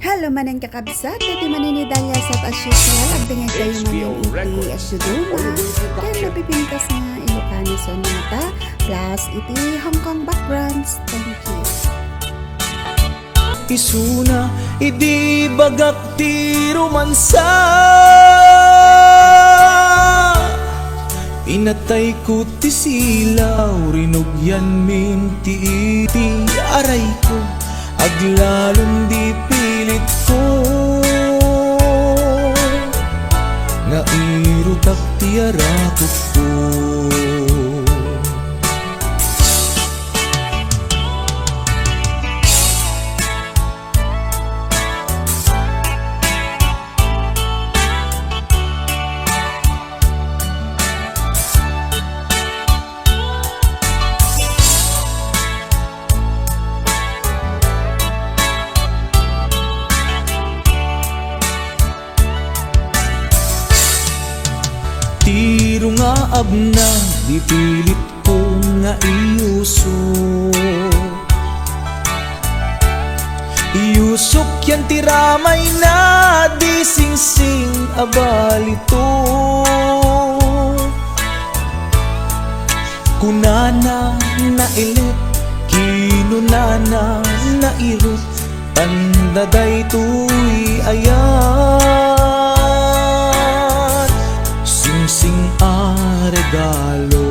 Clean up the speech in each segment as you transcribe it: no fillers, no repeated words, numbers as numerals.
Halo maning kakabsat, iti maninidalya sa asyusyal, agdingay kayo manin iti asyuduma, kaya napipintas nga Ilocano Sonata, plus iti Hong Kong backgrounds. Thank you. Isuna, idi bagak ti romansa. Inatay ko ti silaw, rinugyan min ti iti aray ko, aglalong di pilit ko, nga irutak ti arakot ko. Tiro nga abna, di pilit ko nga iuso. Iusok yan tiramay na, di singsing abalito. Kunana na ilit, kinunana na irot, tandaday tuy ayan. Sing a regalo.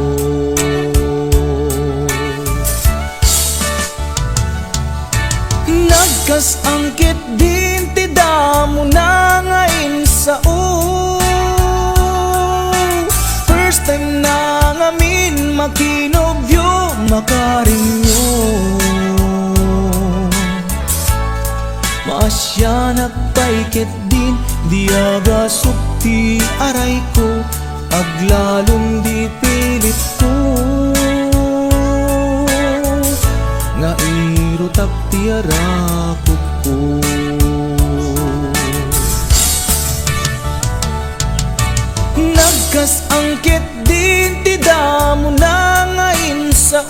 Nagkas angkit din ti damo na ngayon sa first time na ngamin makinobyo makarinyo. Maasya nagpaikit din di agasok ti aray ko, aglalong di pilit ko, nga irutak ti arakot ko. Nagkas angkit din ti damo na ngayon sa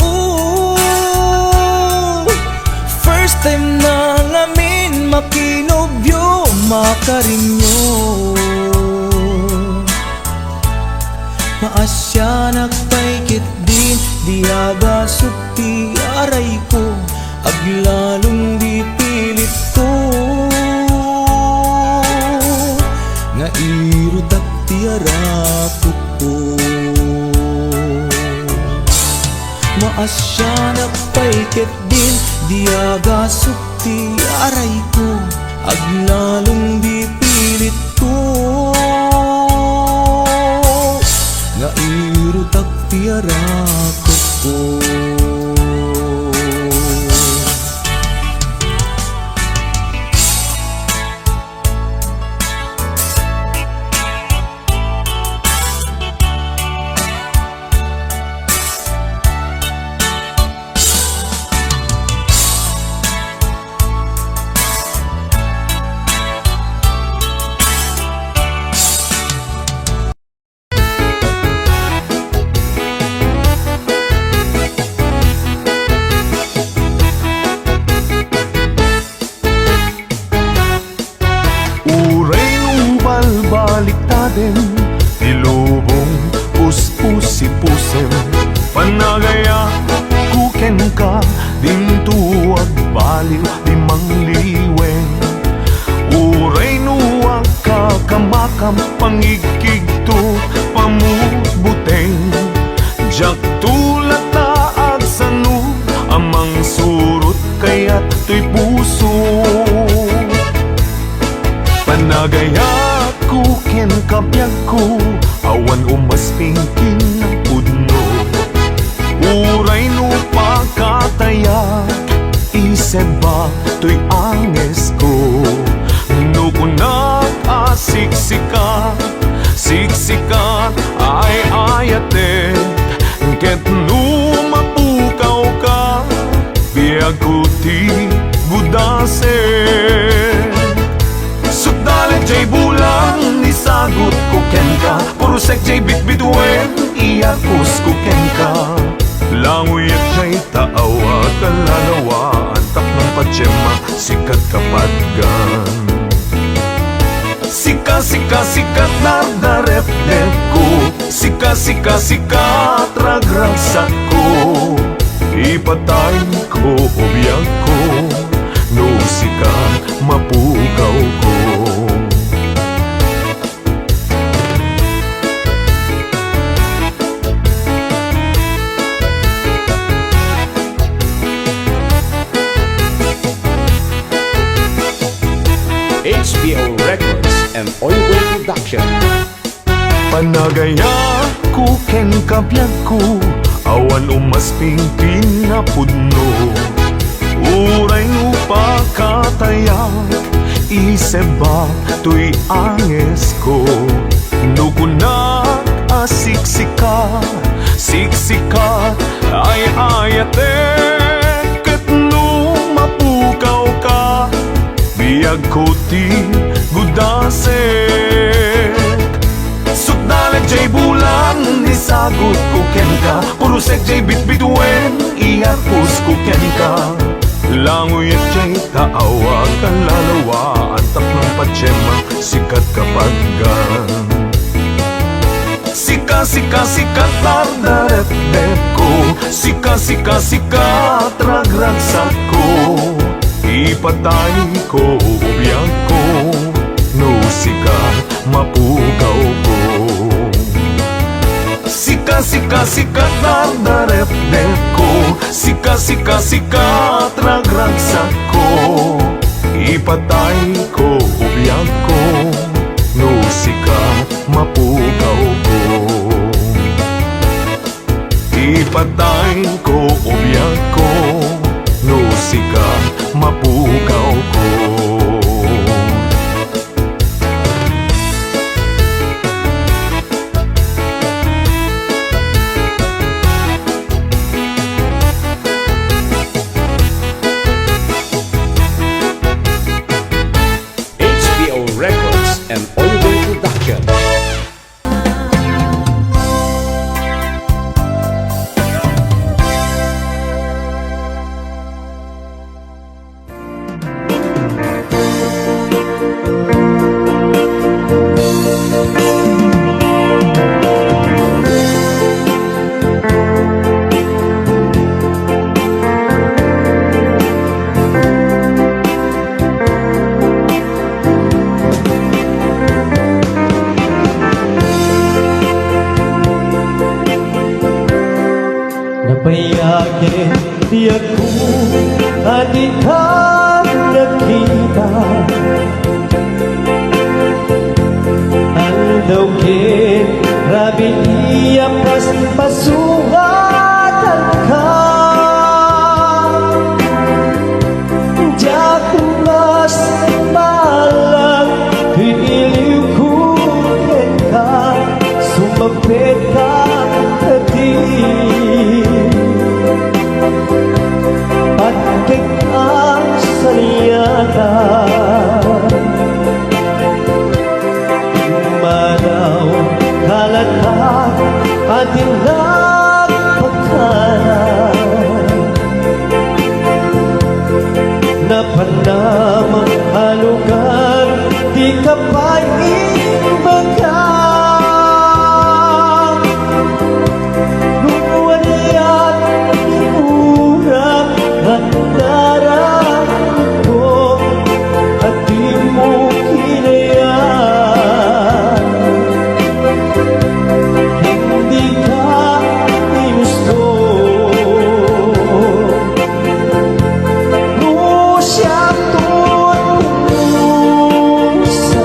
first time na ngamin makinobyo makarinyo. Maasya nagpaikit din, di agasok ti aray ko, aglalong di pilit ko, nga irutak ti arakot ko. Maasya nagpaikit din, di agasok ti aray ko, aglalong di pilit ko, nga irutak ti arakot ko. Ilubong puspusi-pusem, panagaya kuken ka, dintuag baliw di mangliweng. Uray nuwag kakamakam, pangigkigto pamubuteng. Jak tulat na agsanu, amang surot kaya't to'y puso. Panagaya kuken kapyag ko, awan umaspingkin ng pudno. Uray no pagkataya, isip ba to'y anges ko. Nukunak asiksikat, siksikat ay ayatet, ket numapukaw ka, biyag ko ti budaset. Sugdalit jay bulang, isagot ko ken ka, purusek jay bitbituen, iyakos ko ken ka. Languyat jay taawa, kalalawa, antak ng patsema, sikat kapadgan. Sika na rep ko. Sika ragragsak ko. Ipatay ko obiyak ko. No sika mapugaw ko. HBO Records and Oilway Production. Panagaya ko ken kabyag ko. Awan umasping pinapudno. Uray upa kataya. Iseba tuy anges ko. Nukunak asiksika. Siksika ay ayate. Ket no mapukaw ka. Biyag ko ti gudaset. Sukdalag jay bulan isagot ko ken ka. Purusek jay bitbituen iapos ko ken ka. Langoy at jay taawa kan lalawa. Antak ng patsema sikat kapag Sika tardaret ko. Sika ragragsak ko. Ipatay ko ubiyak ko. No sika mapugaw ko. Sika tardaret ko. Sika ragragsak ko. Ipatay ko ubiyak ko. No sika mapugaw ko. Ipatay ko ubiyak ko. No sika mapugaw ko. HBO Records and Oilway Production. Nabayagin di ako at ikang nakita. Aldawin, rabi iya pasungatan ka. Diyak mas malang piniliw ko ka. Sumapit ka pagkik ang saliyata. Manaw kalatag ating nagpagkalan. Napanamang halugan, di ka pa ibaga. Siyang tuwag sa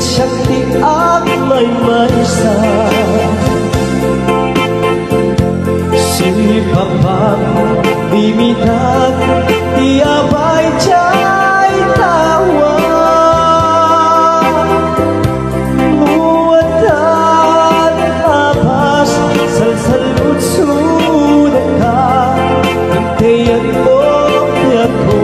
siyak ti at may maysa Sipapang bimitan ti abay jay tawa Muatan abas salsalud sudah ka Nantayan mo ako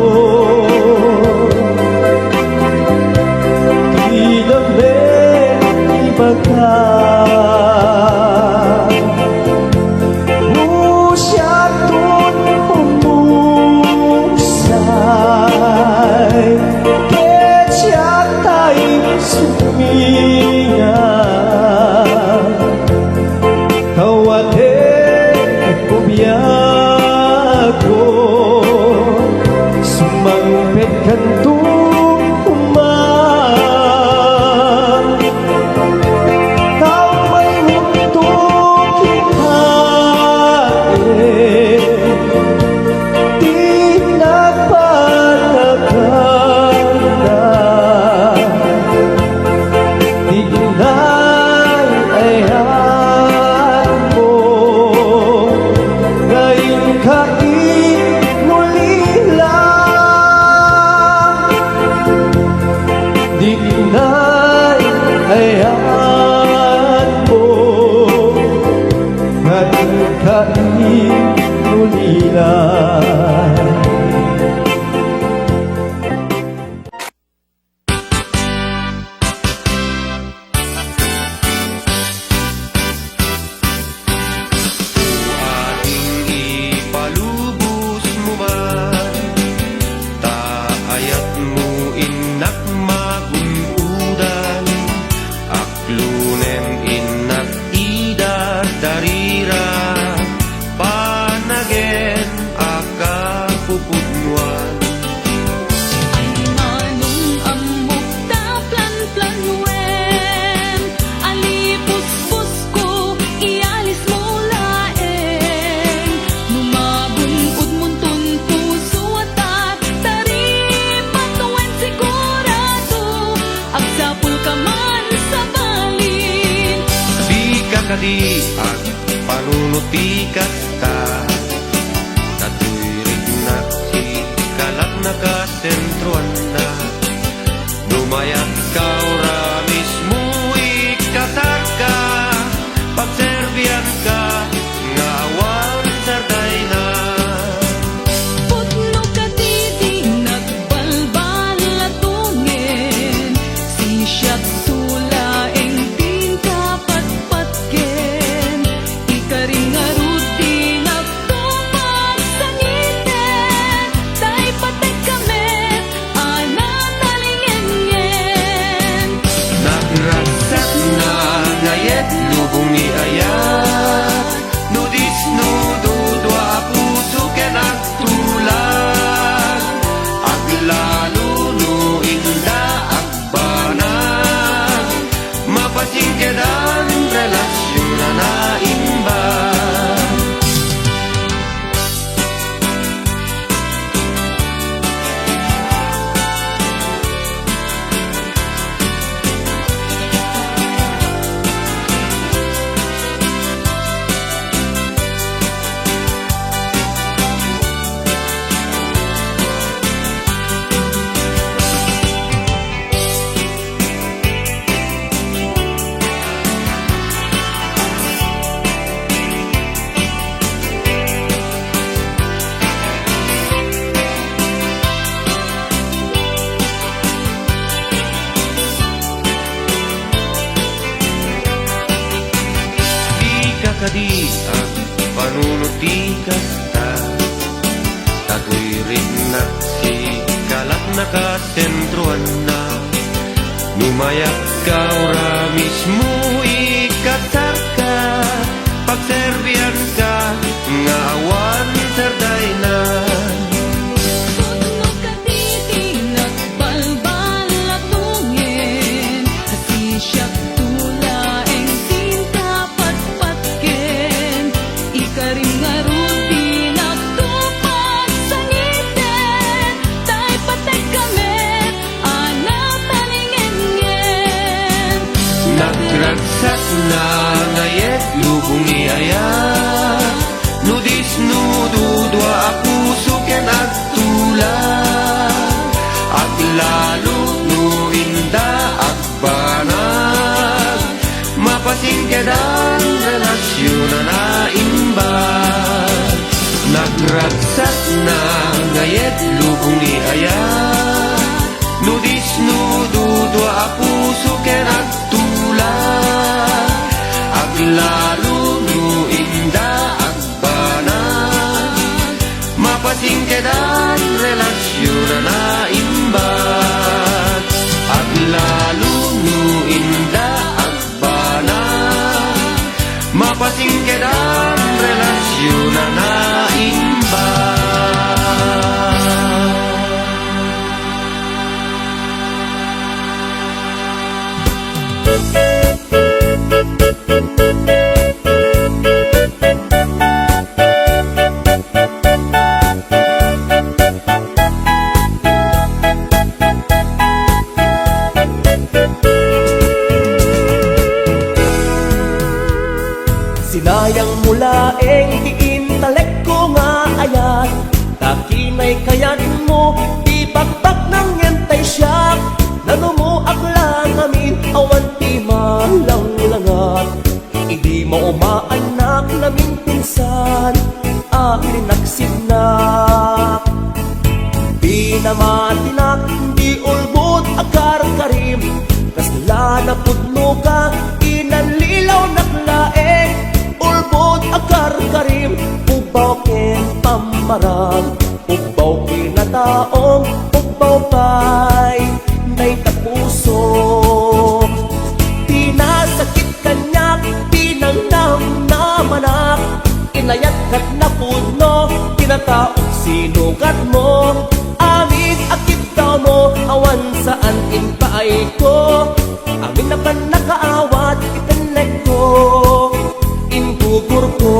Sumampit kantong umang Tao may mundo kinain Di nagpatagal na Di inayayan mo Ngayon kain muli lang Di inayayan mo Ngayon kain muli lang ating ipalubos mo man Taayat mo inak maguntudan Aklunen inak idar darira Panagen akapupudnuan Ay manong amok ta plan-planwen Alipus-pus ko ialis mo laeng Numabunod muntun puso at taripat wen sigurado Agsapul ka man sa balin Di kakadi at panunutikas ta Natuirig na si kalat na kasentroan na Lumayat ka ora mismo ikatar ka Pagserbian ka nga awan sarday na Putno ka di nagbalbal latungin Si siyat tulaeng din kapatpatken Ikaring arudi nagtumag sa ngiten Tay patay kami ananalingenyen Nagrasat na ngayet lubong ni ayat Nudis nududwa puso ken agtulag Aglalo no inda agbanag Mapasingkedan relasyon na naimbag Di ang panunutikas ta Tatuirig na si kalat na kasentroan na Numayak ka ora mismo ikatar ka Pagserbian ka nga awan sarday na Putno ka di nagbalbal latungin Si siyat tulaeng din kapatpatken Ikaring arudi nagtumag sa ngiten Tay patay kami ananalingenyen Nudis nududwa a puso ken agtulak Aglalo no inda agbanag Mapasingkedan relasyon na imbag Aglalo no inda agbanag Mapasingkedan relasyon na imbag Sinayang mula diin talek ko nga ayat Takinay kayat mo di bakbak ng yentay siya Nano mo aklang amin awan ti malang langat Hindi mo umaanak namin pinsan Linaksidnak Di namatinak di ulbot akar karim Kasla na pudno ka inalilaw naklaeng Ulbot akar karim Ubaw ken pamarang Ubaw kinataong Ubaw pa'y Nay tapuso Pinasakit kanyak Pinangnam na manak Inayat kat na puno Kinataong sinugat mo Amin akit daw mo Awan saan inpaay ko Amin na pa nakaawat Itanek ko Ingugur ko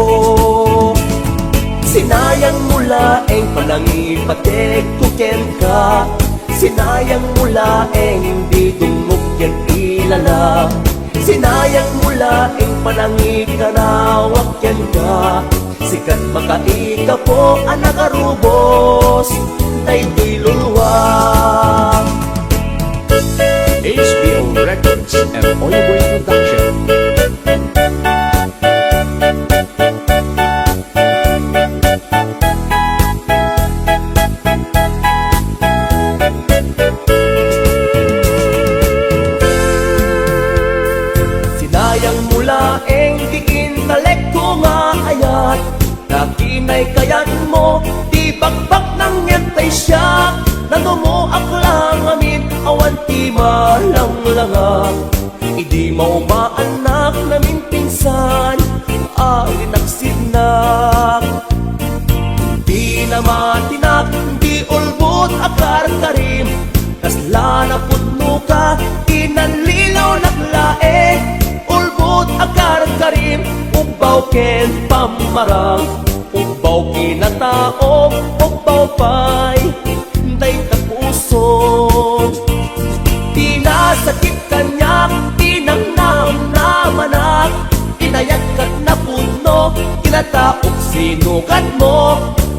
Sinayang mula eng palangipatek Kuken ka Sinayang mula eng di dungog yan ilala Sinayang mula eng panangikanawak yan ka Sikat makaika po anak arubos Daytoy luluwa HBO Records and Oyeboy Production. Sinayang mula eng diin talek ko nga ayat Nakinay kayat mo di bakbak ng yentay siya Nano mo aklang amin awan ti malang langat Idi mo maanak namin pinsan Linaksidnak Di namatinak di ulbot akar karim Kasla na pudno ka inalilaw naklaeng Ulbot akar karim Ubaw ken pamarang Ubaw kinataong Ubaw pa'y Day tapuso Pinasakit kanyak Tinangnam na manak Inayat kat na puno Kinataong sinugat mo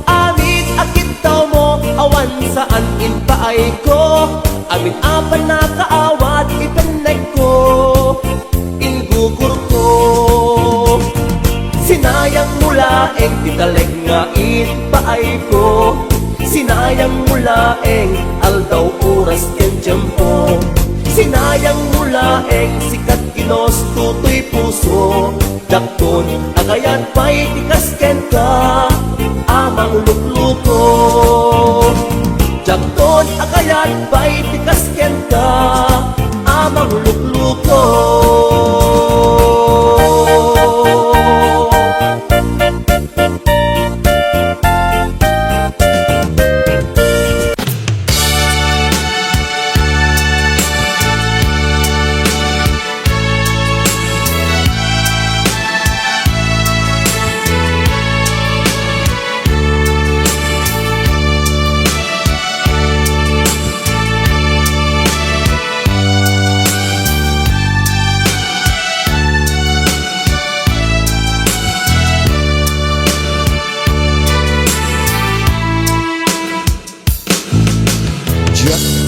Amin akit daw mo Awan saan inpaay ko Amin apan nakaawat Itanek ko Ingugur ko Sinayang mula eng titaleg nga inpaay ko Sinayang mula eng aldaw oras ken tiyempo Sinayang mula eng sikat kinos tutoy puso Dakton agayat pa'y tikas ken ka Amang lukluko Dakton agayat pa'y tikas ken ka Amang lukluko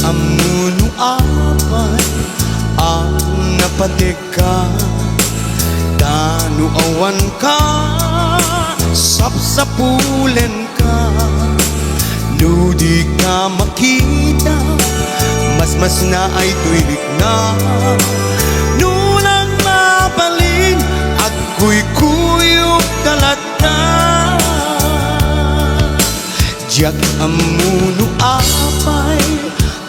Amuno apan ang napatika Tanu awan ka Sapsapulen ka Nudi ka makita Mas mas naay tuilik na. Nunang mabalin, ako'y kuyog talata. Diyak amuno apay,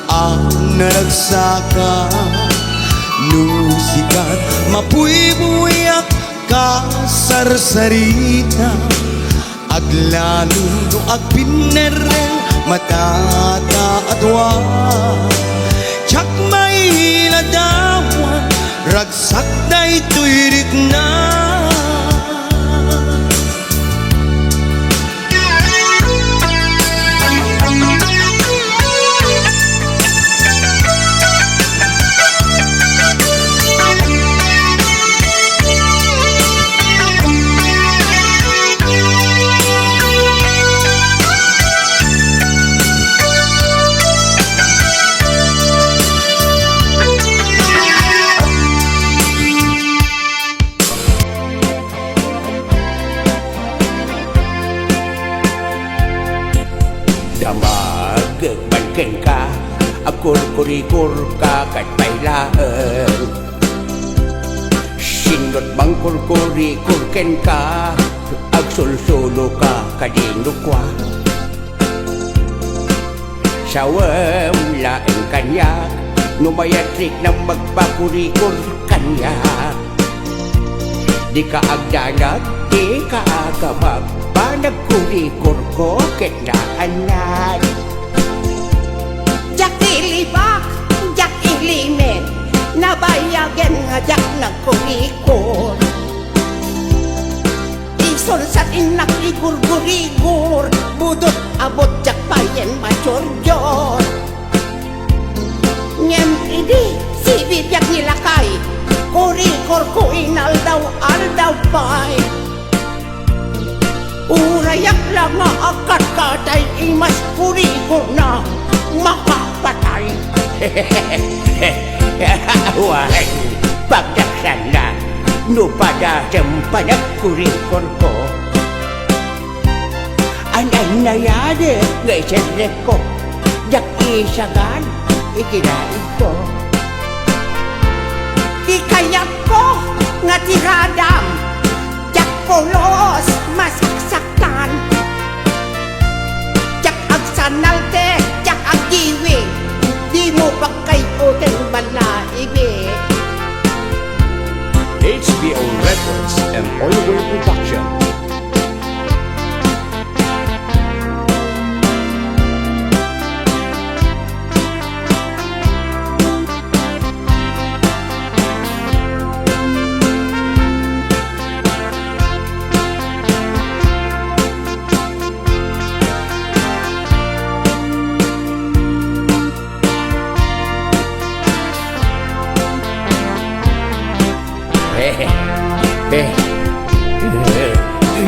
ang naragsaka. Nusikat, mapuy-buyak ka sarsarita. Aglalong do agpinereng matata atwa. Tsak may hiladawan, ragsak da'y tuirik na. Damag banken ka, akur-kurikur ka kat pailaan. Sinot bang kur-kurikurken ka, agsulsulo ka kadino kwa. Sawam laeng kanya, numayatrik na magpakurikur kanya. Di ka agdanag, di ka agabag, panagkurikur ko kinaanan. Jak ilibak, jak ilimen, nabayagan nga jak nagkurikor. Isol sa inak igur-gurigur, budot abot jak payen maturyor. Ngem idi, si bibyak nilakay, kurikor ko inaldaw-aldaw pay. Urayak lang nga akat katay, imas kurikor na makapatay. Wahai pagdaksan na, nupada sempanag kurikor ko. Anay nayade ngay senrek ko, jak isagan ikinain ko. Di kayat ko nga tiradam, jak polos masaksakan. Jak agsanalte, jak agiwi, di mo ba kayo den balaibi. HBO Records and Oliver Production.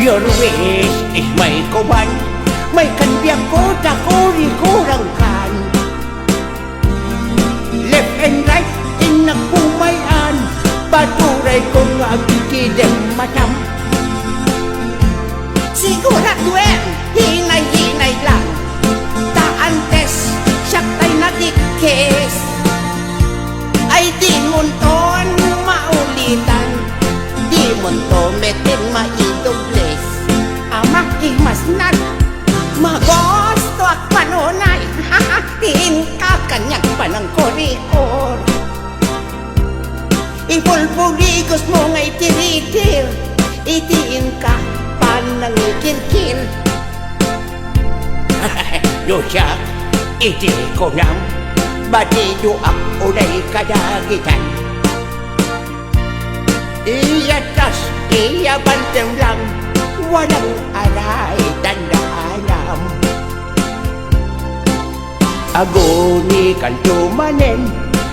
Your wish is my command, may kanbiyang ko na kuri-kurang kan. Left and right, inakumayan, paturay ko nga kikideng matam. Siguraduen, hinay-hinay lang, taantes, siya tay nadikis. Ay di munton maulitan, di munto metin maidobles. Amak imasnan, magosto ak panunay, hahatiin ka kanyang panang korikor. Ipulpurigos mo nga itiritir, itiin ka panang ikirkir. Lusak, iti ko nam, batido ako na'y kadagitan. Iyatas, iyabantem lang, walang alay tandaalam. Agoni kan tumanen,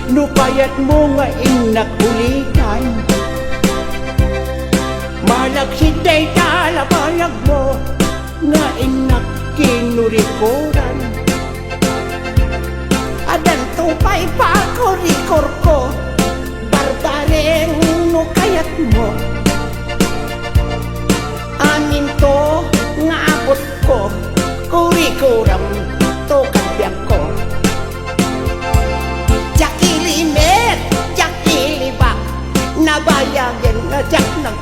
nupayat mo nga inakulitan. Malagsiday talabayag mo, nga inak kinurikuran. Adan tupay pa korikor ko, barbareng no kayat mo. Amin to nga abot ko, kurikuram to kabyag ko.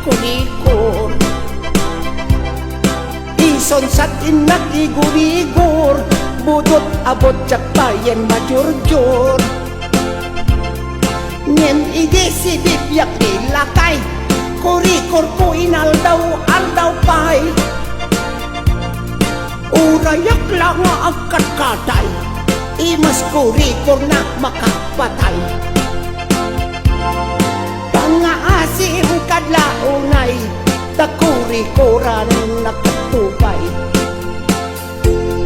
kurikor Ison sat inak igurigor Budot abot tsak bayan majurjur Nyen ide si bibyak nilakay Kurikor ko inaldaw pay Urayak lang nga agkat katay Imas kurikor na makapatay Pangaasim kadlaunay Takurikoran nakatubay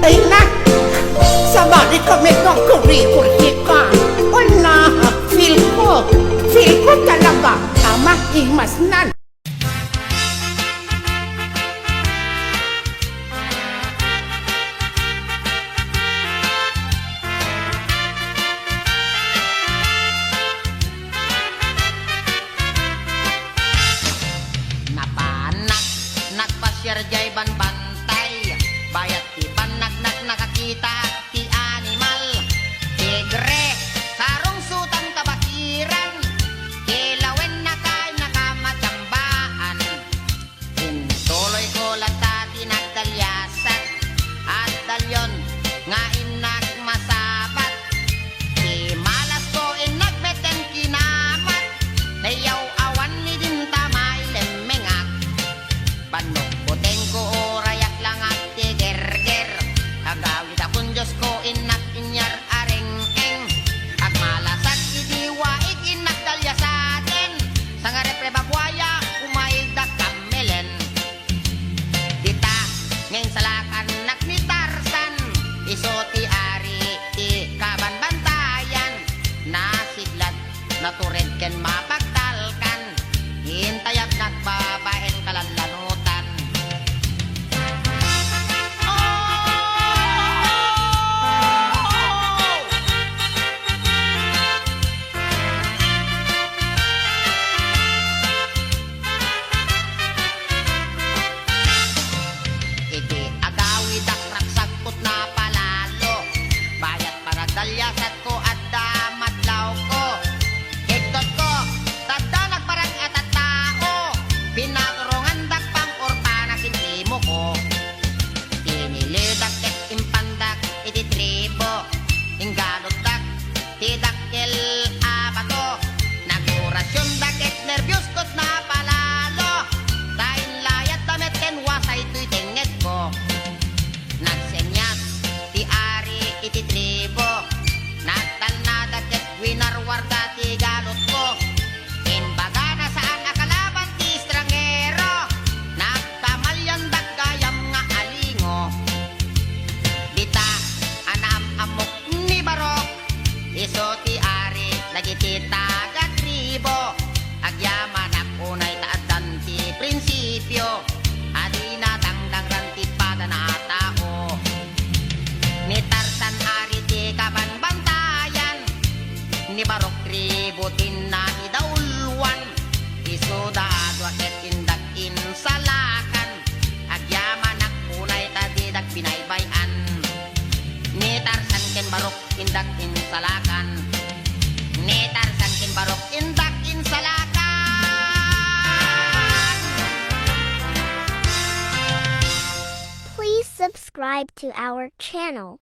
Ay nak, sabali kami ng kurikor hika Wala, feel ko talaga Tama, imas nan Napanak, nagpasyar jay bantay Bayat ti panagnak nakakita ti animal Tigre, sarong sutan kabakiran Kilawen na kay nakamatsambaan Intuloy ko lata tinagdalyasan At dalyon nga inak masabat Di malas ko inagbeten kinamat Nayaw awan ni din tamay lemengak Banok puteng ko rayak lang at tigerger Agawid akong Diyos ko inak inyar areng-eng Ag malasak idiwaik inak dalya sa atin Sa nga repre babwaya umailda kamelen Dita ngayon salakan nak ni Tarzan Iso ti ari ti kabanbantayan Nasidlad natured ken mapagtalkan Hintayag nagbabaen kalalanutan Iti agawid ak raksagkot na palalo Bayat para dalyasat ko at damadlaw ko Higtot ko, tadda nagparang at tao Pinaturongan dakpang orpana sintimo ko Tinilidak ket impandak iti tribo Inggalot dak, tidakkel abato Nagurasyon daket nervyos kot na palalo Tain layat damit ken wasay tuy tenget ko Nagsenyas ti ari iti tribo Nagtalnada ket winarwarda ti galot ko Inbaga na saan akalaban ti estrangero Nagkamalyan daggayam nga alingo Dita anam amok ni barok Iso ti ari lagiti taga tribo Agyaman akunay taadan ti prinsipyo Adi na tangdang ranti pada na tao Ni Tarzan ari ti kabanbantayan Ni barok tribo tin na idaulwan Iso daadwa ket indak insalakan Agyaman akunay tadidak binaybayan Ni Tarzan ken barok indak insalakan Ni Tarzan ken barok indak insalakan Please subscribe to our channel.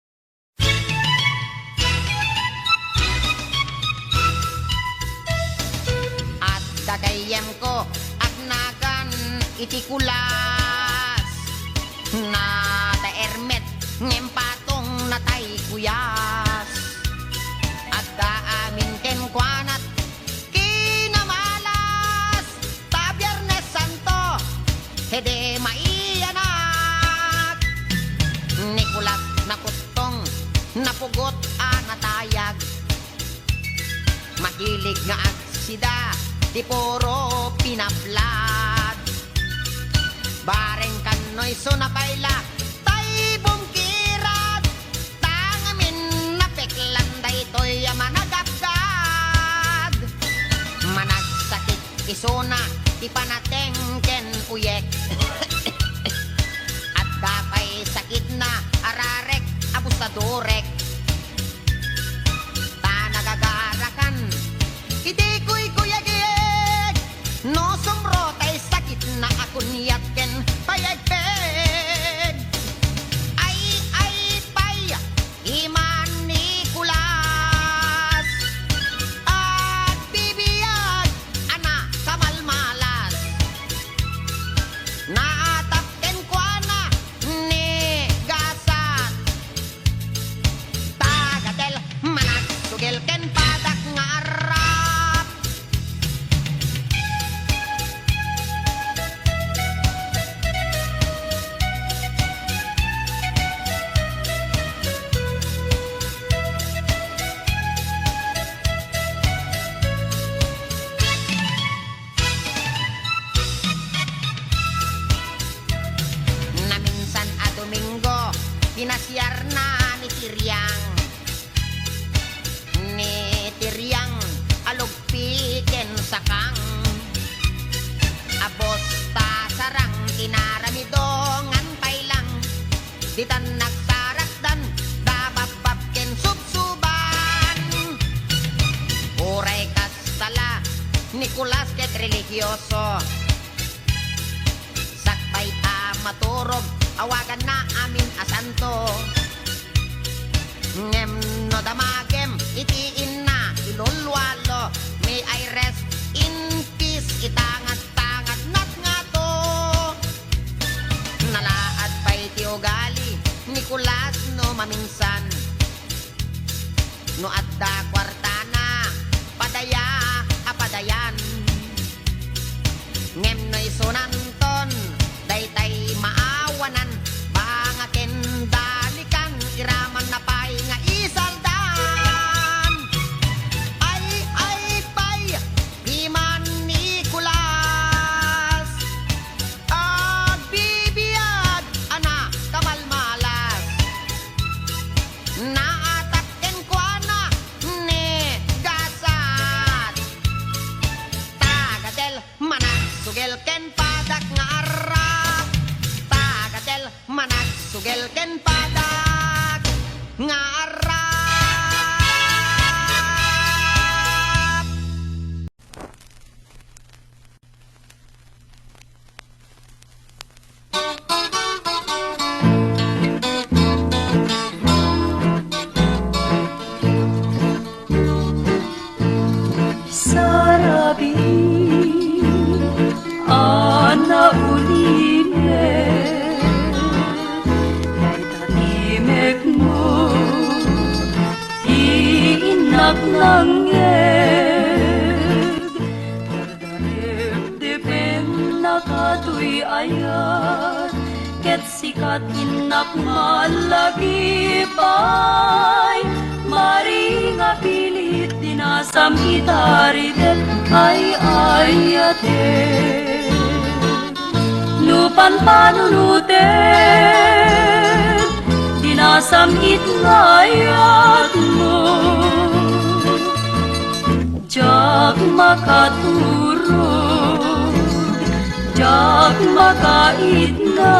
At dagayem ko agnagan iti kulas Na taermet ngem patong natay kuyas At daamin ken kwanat kinamalas Ta Biyernes Santo hede maiyanak Nikulat nakutong napugot anatayag Mahilig nga agsida di puro pinaplad Bareng kanoy so napayla tay bungkirad Tangamin napeklan da ito'y managapgad Managsakit isona di panateng ken uyek At kapay sakit na ararek abusadorek Ta nagagarakan iti kuy kuyagiyeg No sumro tay sakit tiriang alugpiken sakang abos ta sarang kinaramidongan pailang ditan nagsarakdan dabababken subsuban uray kastala Nicolas ket religyoso sakpay ta maturog awagan na amin asanto ngem no damagem itiin na ilulwalo may I rest in peace itangat-tangat nat nga to nalaad pa'y tiugali Nicolas no maminsan no adda kwartana padaya apadayan ngem no isunanton daytay maawanan bangaken dalikan iraman na pay nga isaldan ay pay himan Nicolas bibiyag ana kamalmalas naatakken kuana ne gasat tagadel manak sugel ken padak nga arap tagadel manak sugel ken padak nga arap Sarabi ana ulime Daytanimek mo iinak langeg Dardarep-depen nakatoy ayat ket sikat inak malagipay Mari nga pilit dinasam itaridet ay ayate Nupan panunutet dinasam itngayat mo Jak makaturog Jak makaitna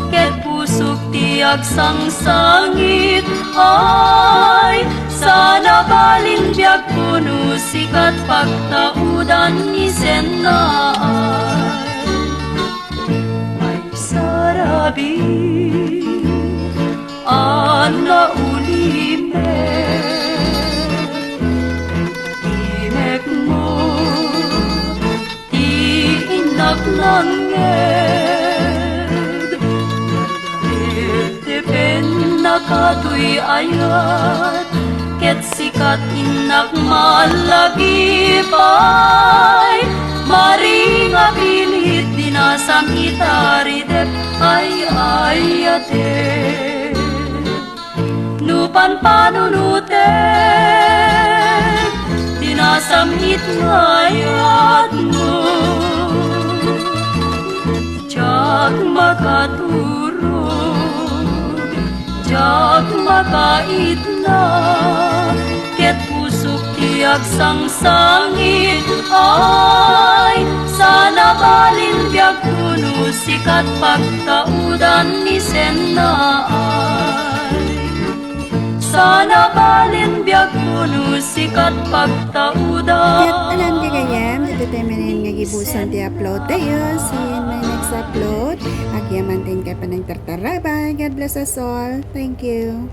ket pusok tiag sangsangit ay sana balin biag puno sikat pagtaudan ni Senay ay sarabi ana ulime imek mo iinak langeg depen nakatoy ayat ket sikat inak malagipay Mari nga pilit dinasam itaridep ay ayate Nupan panunutet dinasam itngayat mo Jak makaturog Jak makaitna ket pusok tiag sangsangit ay sana balin biag puno sikat pagtaudan ni Senay sana balin biag puno sikat pagtaudan Ket alam kagayam, dito tayo manin nga gibusan ti upload tayo. See you in my next upload. Agyaman din ka pa ng tartarabay. God bless us all. Thank you.